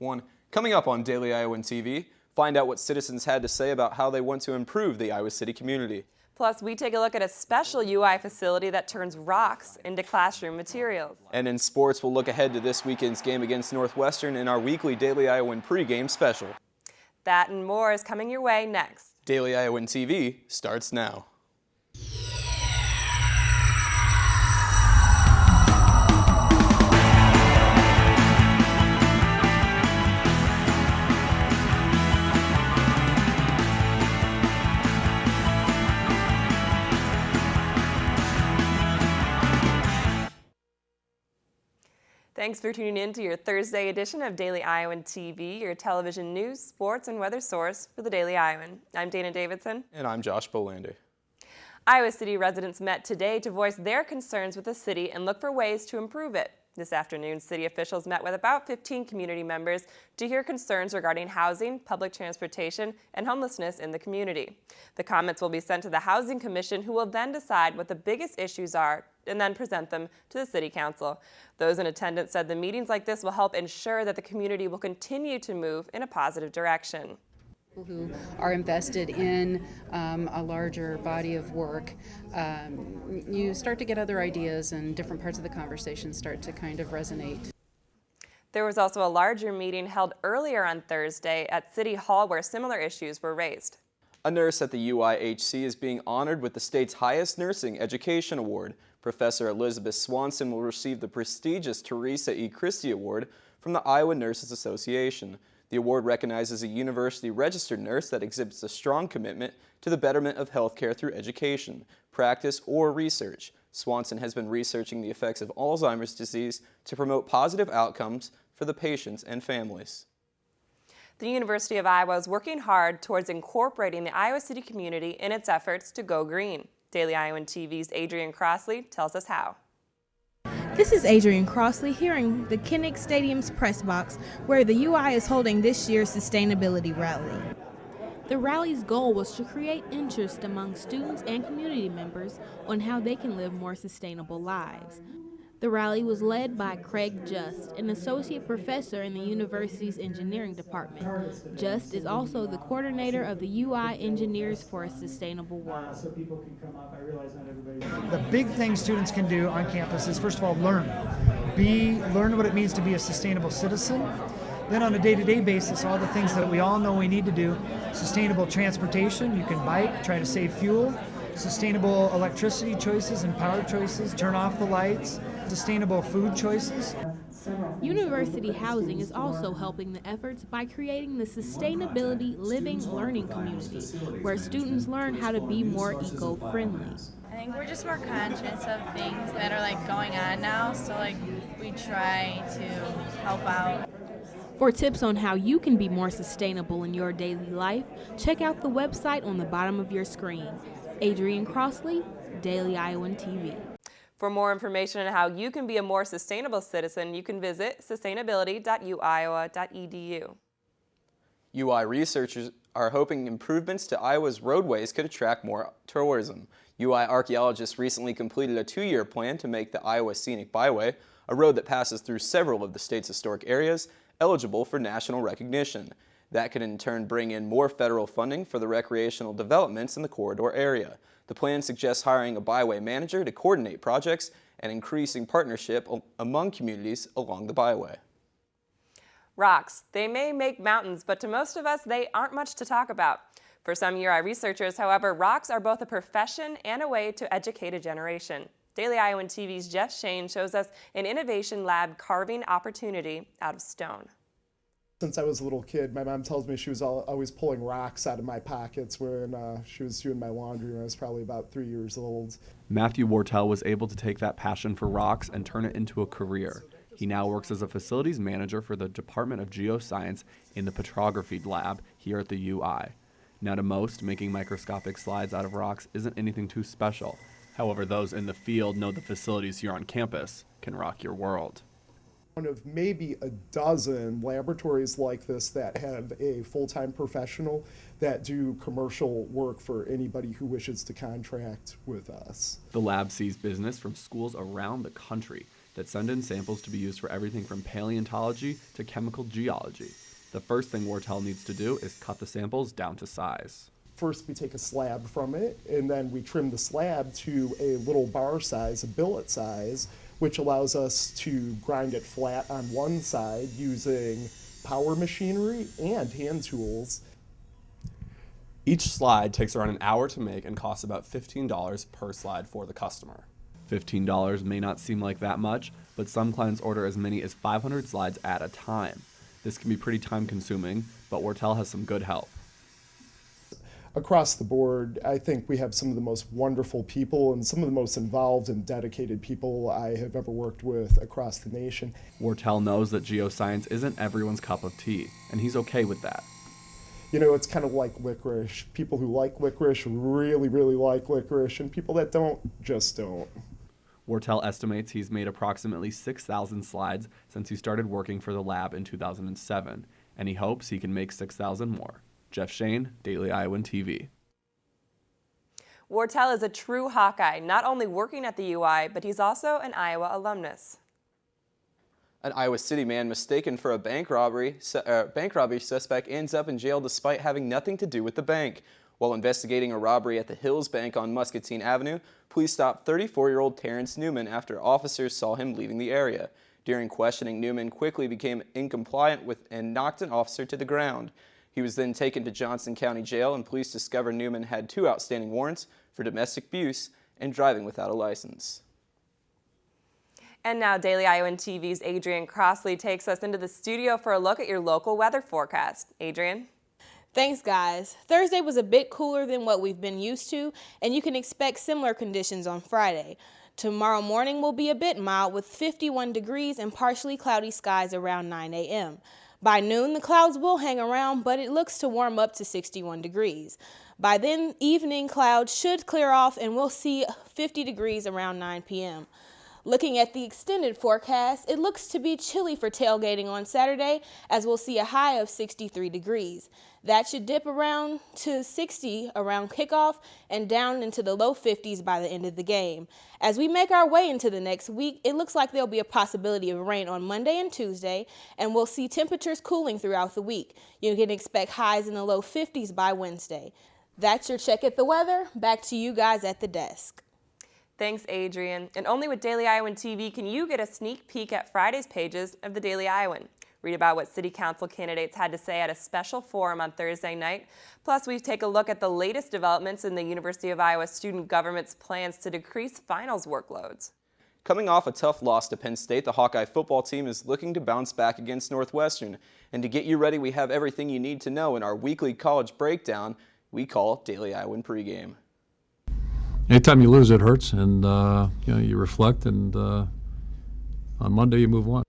one. Coming up on Daily Iowan TV, find out what citizens had to say about how they want to improve the Iowa City community. Plus, we take a look at a special UI facility that turns rocks into classroom materials. And in sports, we'll look ahead to this weekend's game against Northwestern in our weekly Daily Iowan pregame special. That and more is coming your way next. Daily Iowan TV starts now. Thanks for tuning in to your Thursday edition of Daily Iowan TV, your television news, sports, and weather source for the Daily Iowan. I'm Dana Davidson. And I'm Josh Bolander. Iowa City residents met today to voice their concerns with the city and look for ways to improve it. This afternoon, city officials met with about 15 community members to hear concerns regarding housing, public transportation, and homelessness in the community. The comments will be sent to the Housing Commission, who will then decide what the biggest issues are and then present them to the City Council. Those in attendance said the meetings like this will help ensure that the community will continue to move in a positive direction. Who are invested in a larger body of work, you start to get other ideas and different parts of the conversation start to kind of resonate. There was also a larger meeting held earlier on Thursday at City Hall where similar issues were raised. A nurse at the UIHC is being honored with the state's highest nursing education award. Professor Elizabeth Swanson will receive the prestigious Teresa E. Christie Award from the Iowa Nurses Association. The award recognizes a university-registered nurse that exhibits a strong commitment to the betterment of healthcare through education, practice, or research. Swanson has been researching the effects of Alzheimer's disease to promote positive outcomes for the patients and families. The University of Iowa is working hard towards incorporating the Iowa City community in its efforts to go green. Daily Iowan TV's Adrian Crossley tells us how. This is Adrian Crossley here in the Kinnick Stadium's press box, where the UI is holding this year's sustainability rally. The rally's goal was to create interest among students and community members on how they can live more sustainable lives. The rally was led by Craig Just, an associate professor in the university's engineering department. Just is also the coordinator of the UI Engineers for a Sustainable World. The big thing students can do on campus is, first of all, learn what it means to be a sustainable citizen. Then on a day-to-day basis, all the things that we all know we need to do. Sustainable transportation, you can bike, try to save fuel. Sustainable electricity choices and power choices, turn off the lights. Sustainable food choices. University Housing is also helping the efforts by creating the Sustainability Living Learning Community, where students learn how to be more eco-friendly. I think we're just more conscious of things that are going on now, so we try to help out. For tips on how you can be more sustainable in your daily life, check out the website on the bottom of your screen. Adrian Crossley, Daily Iowan TV. For more information on how you can be a more sustainable citizen, you can visit sustainability.uiowa.edu. UI researchers are hoping improvements to Iowa's roadways could attract more tourism. UI archaeologists recently completed a 2-year plan to make the Iowa Scenic Byway, a road that passes through several of the state's historic areas, eligible for national recognition. That could in turn bring in more federal funding for the recreational developments in the corridor area. The plan suggests hiring a byway manager to coordinate projects and increasing partnership among communities along the byway. Rocks. They may make mountains, but to most of us, they aren't much to talk about. For some URI researchers, however, rocks are both a profession and a way to educate a generation. Daily Iowan TV's Jeff Shane shows us an innovation lab carving opportunity out of stone. Since I was a little kid, my mom tells me she was always pulling rocks out of my pockets when she was doing my laundry when I was probably about 3 years old. Matthew Wartell was able to take that passion for rocks and turn it into a career. He now works as a facilities manager for the Department of Geoscience in the Petrography Lab here at the UI. Now to most, making microscopic slides out of rocks isn't anything too special. However, those in the field know the facilities here on campus can rock your world. One of maybe a dozen laboratories like this that have a full-time professional that do commercial work for anybody who wishes to contract with us. The lab sees business from schools around the country. that send in samples to be used for everything from paleontology to chemical geology. The first thing Wortel needs to do is cut the samples down to size. First, we take a slab from it, and then we trim the slab to a little bar size, a billet size, which allows us to grind it flat on one side using power machinery and hand tools. Each slide takes around an hour to make and costs about $15 per slide for the customer. $15 may not seem like that much, but some clients order as many as 500 slides at a time. This can be pretty time consuming, but Wortel has some good help. Across the board, I think we have some of the most wonderful people and some of the most involved and dedicated people I have ever worked with across the nation. Wortel knows that geoscience isn't everyone's cup of tea, and he's okay with that. You know, it's kind of like licorice. People who like licorice really, really like licorice, and people that don't just don't. Wortel estimates he's made approximately 6,000 slides since he started working for the lab in 2007, and he hopes he can make 6,000 more. Jeff Shane, Daily Iowan TV. Wortel is a true Hawkeye, not only working at the UI, but he's also an Iowa alumnus. An Iowa City man mistaken for a bank robbery suspect ends up in jail despite having nothing to do with the bank. While investigating a robbery at the Hills Bank on Muscatine Avenue, police stopped 34-year-old Terrence Newman after officers saw him leaving the area. During questioning, Newman quickly became incompliant and knocked an officer to the ground. He was then taken to Johnson County Jail, and police discovered Newman had 2 outstanding warrants for domestic abuse and driving without a license. And now Daily Iowan TV's Adrian Crossley takes us into the studio for a look at your local weather forecast. Adrian? Thanks, guys. Thursday was a bit cooler than what we've been used to, and you can expect similar conditions on Friday. Tomorrow morning will be a bit mild with 51 degrees and partially cloudy skies around 9 a.m. By noon, the clouds will hang around, but it looks to warm up to 61 degrees. By then, evening clouds should clear off and we'll see 50 degrees around 9 p.m. Looking at the extended forecast, it looks to be chilly for tailgating on Saturday, as we'll see a high of 63 degrees. That should dip around to 60 around kickoff and down into the low 50s by the end of the game. As we make our way into the next week, it looks like there'll be a possibility of rain on Monday and Tuesday, and we'll see temperatures cooling throughout the week. You can expect highs in the low 50s by Wednesday. That's your check at the weather. Back to you guys at the desk. Thanks, Adrian. And only with Daily Iowan TV can you get a sneak peek at Friday's pages of the Daily Iowan. Read about what city council candidates had to say at a special forum on Thursday night. Plus, we take a look at the latest developments in the University of Iowa student government's plans to decrease finals workloads. Coming off a tough loss to Penn State, the Hawkeye football team is looking to bounce back against Northwestern. And to get you ready, we have everything you need to know in our weekly college breakdown we call Daily Iowan Pregame. Anytime you lose, it hurts, and you reflect, and on Monday you move on.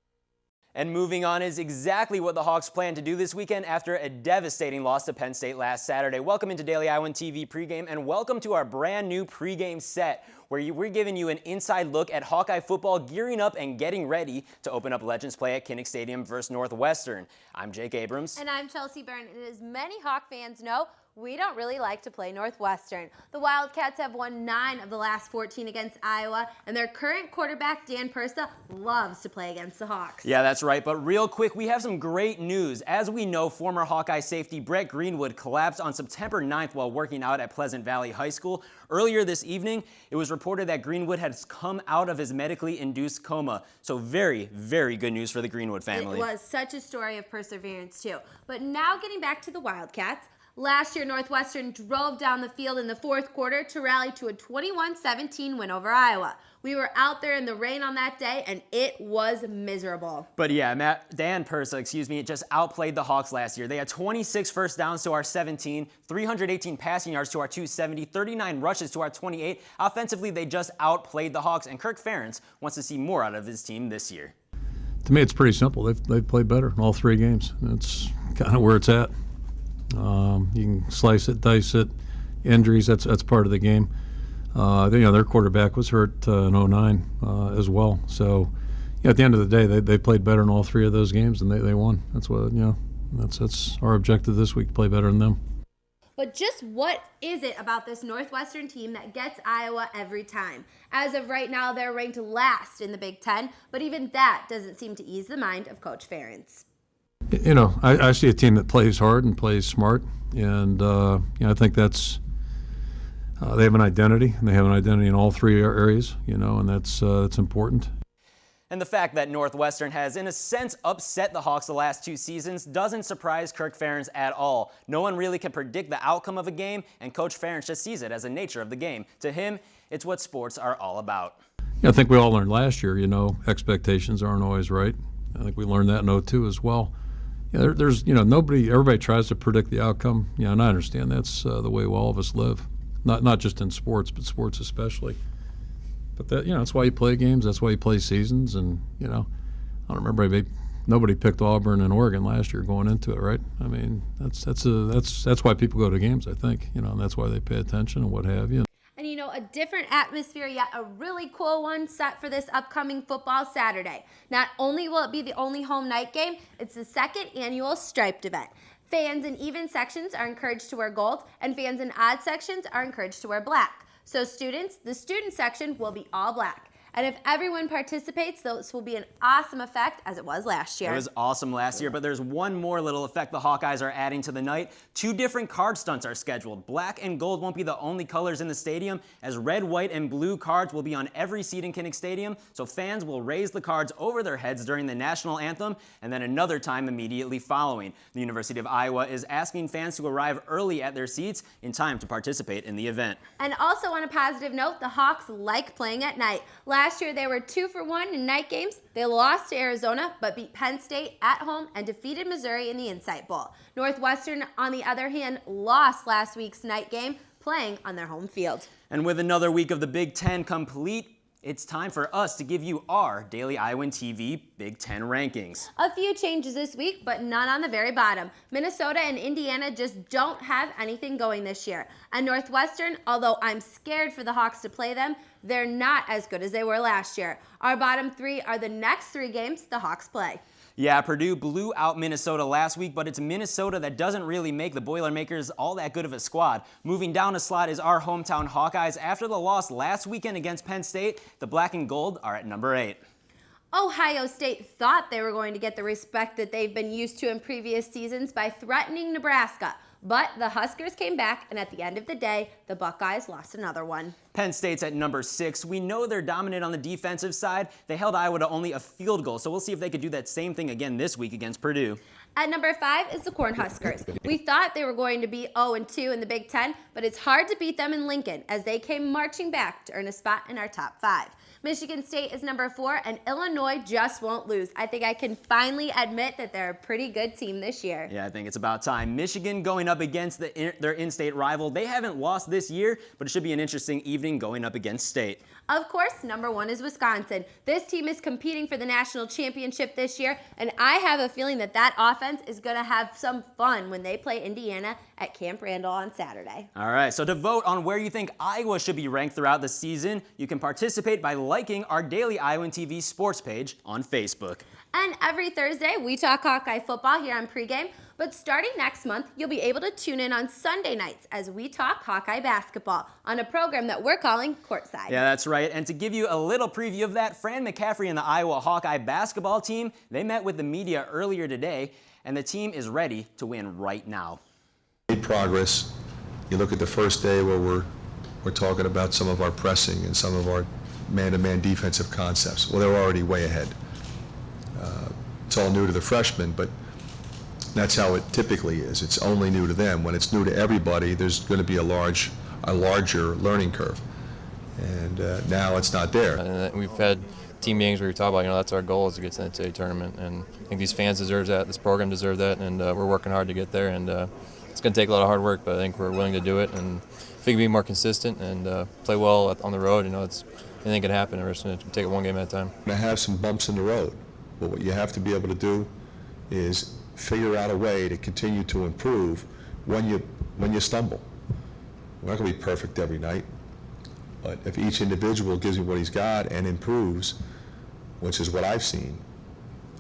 And moving on is exactly what the Hawks plan to do this weekend after a devastating loss to Penn State last Saturday. Welcome into Daily Iowan TV Pregame, and welcome to our brand new pregame set, where we're giving you an inside look at Hawkeye football gearing up and getting ready to open up Legends Play at Kinnick Stadium versus Northwestern. I'm Jake Abrams. And I'm Chelsea Byrne, and as many Hawk fans know, we don't really like to play Northwestern. The Wildcats have won 9 of the last 14 against Iowa, and their current quarterback, Dan Persa, loves to play against the Hawks. Yeah, that's right, but real quick, we have some great news. As we know, former Hawkeye safety Brett Greenwood collapsed on September 9th while working out at Pleasant Valley High School. Earlier this evening, it was reported that Greenwood has come out of his medically induced coma. So very, very good news for the Greenwood family. It was such a story of perseverance, too. But now getting back to the Wildcats, last year, Northwestern drove down the field in the fourth quarter to rally to a 21-17 win over Iowa. We were out there in the rain on that day, and it was miserable. But yeah, Dan Persa, just outplayed the Hawks last year. They had 26 first downs to our 17, 318 passing yards to our 270, 39 rushes to our 28. Offensively, they just outplayed the Hawks, and Kirk Ferentz wants to see more out of his team this year. To me, it's pretty simple. They've played better in all 3 games. That's kind of where it's at. You can slice it, dice it, injuries, that's part of the game. Their quarterback was hurt in 2009 as well. So at the end of the day, they played better in all 3 of those games, and they won. That's what that's our objective this week, to play better than them. But just what is it about this Northwestern team that gets Iowa every time? As of right now, they're ranked last in the Big Ten, but even that doesn't seem to ease the mind of Coach Ferentz. You know, I see a team that plays hard and plays smart, and I think that's they have an identity, and they have an identity in all three areas, and that's important. And the fact that Northwestern has, in a sense, upset the Hawks the last 2 seasons doesn't surprise Kirk Ferentz at all. No one really can predict the outcome of a game, and Coach Ferentz just sees it as the nature of the game. To him, it's what sports are all about. I think we all learned last year, expectations aren't always right. I think we learned that in 2002 as well. Everybody tries to predict the outcome, and I understand that's the way all of us live, not just in sports, but sports especially. But that's why you play games. That's why you play seasons. And I don't remember nobody picked Auburn and Oregon last year going into it, right? I mean, that's why people go to games, I think. And that's why they pay attention and what have you. And a different atmosphere, yet a really cool one set for this upcoming football Saturday. Not only will it be the only home night game, it's the second annual striped event. Fans in even sections are encouraged to wear gold, and fans in odd sections are encouraged to wear black. So students, the student section will be all black. And if everyone participates, this will be an awesome effect as it was last year. It was awesome last year, but there's one more little effect the Hawkeyes are adding to the night. 2 different card stunts are scheduled. Black and gold won't be the only colors in the stadium, as red, white, and blue cards will be on every seat in Kinnick Stadium, so fans will raise the cards over their heads during the national anthem and then another time immediately following. The University of Iowa is asking fans to arrive early at their seats in time to participate in the event. And also on a positive note, the Hawks like playing at night. Last year, they were 2 for 1 in night games. They lost to Arizona, but beat Penn State at home and defeated Missouri in the Insight Bowl. Northwestern, on the other hand, lost last week's night game, playing on their home field. And with another week of the Big Ten complete, it's time for us to give you our daily Iowan TV Big Ten rankings. A few changes this week, but none on the very bottom. Minnesota and Indiana just don't have anything going this year. And Northwestern, although I'm scared for the Hawks to play them, they're not as good as they were last year. Our bottom 3 are the next 3 games the Hawks play. Yeah, Purdue blew out Minnesota last week, but it's Minnesota that doesn't really make the Boilermakers all that good of a squad. Moving down a slot is our hometown Hawkeyes. After the loss last weekend against Penn State, the black and gold are at number 8. Ohio State thought they were going to get the respect that they've been used to in previous seasons by threatening Nebraska. But the Huskers came back, and at the end of the day, the Buckeyes lost another one. Penn State's at number 6. We know they're dominant on the defensive side. They held Iowa to only a field goal, so we'll see if they could do that same thing again this week against Purdue. At number 5 is the Cornhuskers. We thought they were going to be 0-2 in the Big Ten, but it's hard to beat them in Lincoln as they came marching back to earn a spot in our top 5. Michigan State is number 4, and Illinois just won't lose. I think I can finally admit that they're a pretty good team this year. Yeah, I think it's about time. Michigan going up against their in-state rival. They haven't lost this year, but it should be an interesting evening going up against State. Of course, number 1 is Wisconsin. This team is competing for the national championship this year, and I have a feeling that offense is going to have some fun when they play Indiana at Camp Randall on Saturday. All right, so to vote on where you think Iowa should be ranked throughout the season, you can participate by liking our daily Iowan TV sports page on Facebook. And every Thursday, we talk Hawkeye football here on Pregame. But starting next month, you'll be able to tune in on Sunday nights as we talk Hawkeye basketball on a program that we're calling Courtside. Yeah, that's right. And to give you a little preview of that, Fran McCaffrey and the Iowa Hawkeye basketball team, they met with the media earlier today, and the team is ready to win right now. Made progress. You look at the first day where we're talking about some of our pressing and some of our man-to-man defensive concepts. Well, they're already way ahead. It's all new to the freshmen, but that's how it typically is. It's only new to them. When it's new to everybody, there's going to be a larger learning curve. And now it's not there. And we've had team meetings where we talk about, that's our goal is to get to the NCAA tournament. And I think these fans deserve that, this program deserves that, and we're working hard to get there. And it's going to take a lot of hard work, but I think we're willing to do it. And if we can be more consistent and play well on the road, anything can happen. We're just going to take it one game at a time. We're going to have some bumps in the road, but what you have to be able to do is figure out a way to continue to improve when you stumble. We're not going to be perfect every night, but if each individual gives me what he's got and improves, which is what I've seen,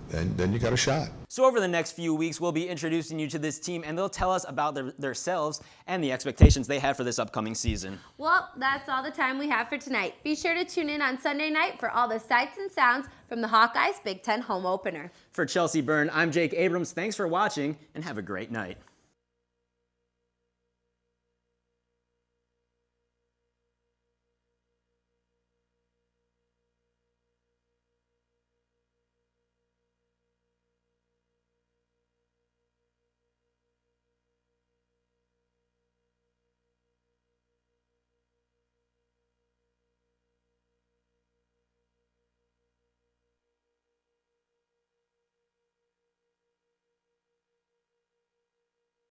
then you got a shot. So over the next few weeks, we'll be introducing you to this team, and they'll tell us about themselves and the expectations they have for this upcoming season. Well, that's all the time we have for tonight. Be sure to tune in on Sunday night for all the sights and sounds from the Hawkeyes Big Ten home opener. For Chelsea Byrne, I'm Jake Abrams. Thanks for watching, and have a great night.